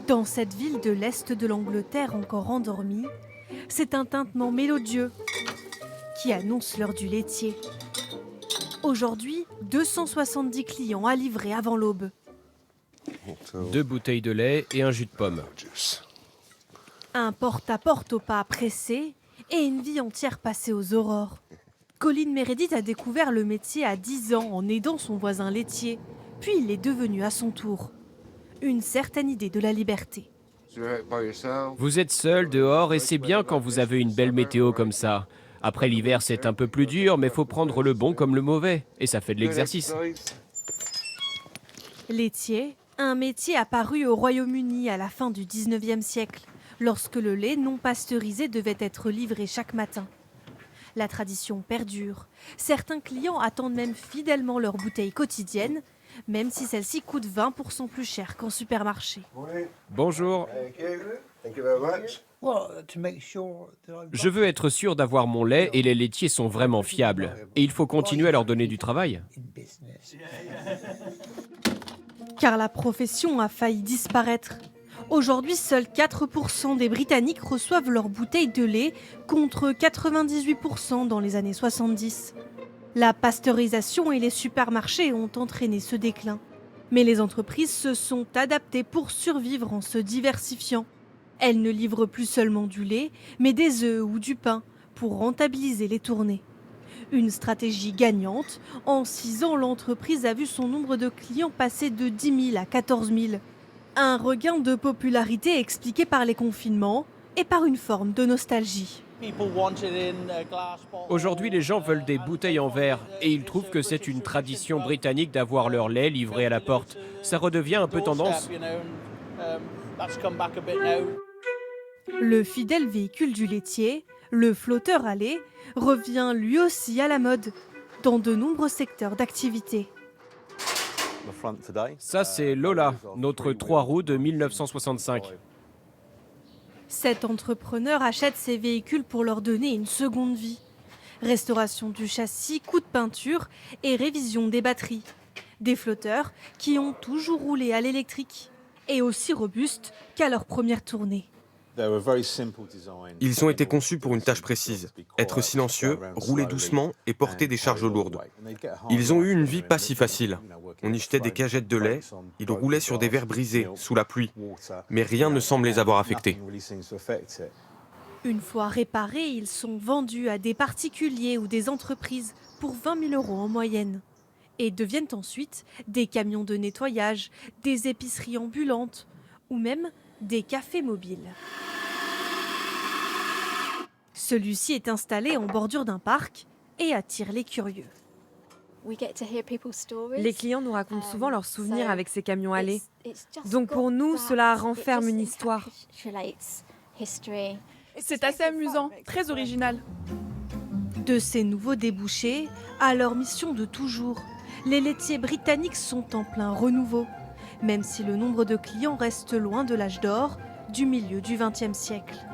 Dans cette ville de l'Est de l'Angleterre encore endormie, c'est un tintement mélodieux qui annonce l'heure du laitier. Aujourd'hui, 270 clients à livrer avant l'aube. 2 bouteilles de lait et un jus de pomme. Un porte-à-porte au pas pressé et une vie entière passée aux aurores. Colin Meredith a découvert le métier à 10 ans en aidant son voisin laitier. Puis il est devenu à son tour une certaine idée de la liberté. Vous êtes seul dehors et c'est bien quand vous avez une belle météo comme ça. Après l'hiver, c'est un peu plus dur, mais faut prendre le bon comme le mauvais. Et ça fait de l'exercice. Laitier, un métier apparu au Royaume-Uni à la fin du 19e siècle, lorsque le lait non pasteurisé devait être livré chaque matin. La tradition perdure. Certains clients attendent même fidèlement leur bouteille quotidienne, même si celle-ci coûte 20% plus cher qu'en supermarché. Bonjour. Je veux être sûr d'avoir mon lait et les laitiers sont vraiment fiables. Et il faut continuer à leur donner du travail. Car la profession a failli disparaître. Aujourd'hui, seuls 4% des Britanniques reçoivent leur bouteille de lait contre 98% dans les années 70. La pasteurisation et les supermarchés ont entraîné ce déclin. Mais les entreprises se sont adaptées pour survivre en se diversifiant. Elles ne livrent plus seulement du lait, mais des œufs ou du pain pour rentabiliser les tournées. Une stratégie gagnante. En 6 ans, l'entreprise a vu son nombre de clients passer de 10 000 à 14 000. Un regain de popularité expliqué par les confinements et par une forme de nostalgie. Aujourd'hui, les gens veulent des bouteilles en verre et ils trouvent que c'est une tradition britannique d'avoir leur lait livré à la porte. Ça redevient un peu tendance. Le fidèle véhicule du laitier, le flotteur à lait, revient lui aussi à la mode dans de nombreux secteurs d'activité. Ça, c'est Lola, notre 3 roues de 1965. Cet entrepreneur achète ces véhicules pour leur donner une seconde vie. Restauration du châssis, coup de peinture et révision des batteries. Des flotteurs qui ont toujours roulé à l'électrique et aussi robustes qu'à leur première tournée. Ils ont été conçus pour une tâche précise, être silencieux, rouler doucement et porter des charges lourdes. Ils ont eu une vie pas si facile. On y jetait des cagettes de lait, ils roulaient sur des verres brisés, sous la pluie, mais rien ne semble les avoir affectés. Une fois réparés, ils sont vendus à des particuliers ou des entreprises pour 20 000 € en moyenne. Et deviennent ensuite des camions de nettoyage, des épiceries ambulantes ou même des cafés mobiles. Celui-ci est installé en bordure d'un parc et attire les curieux. Les clients nous racontent souvent leurs souvenirs avec ces camions à lait. Donc pour nous, cela renferme une histoire. C'est assez amusant, très original. De ces nouveaux débouchés à leur mission de toujours, les laitiers britanniques sont en plein renouveau, même si le nombre de clients reste loin de l'âge d'or du milieu du XXe siècle.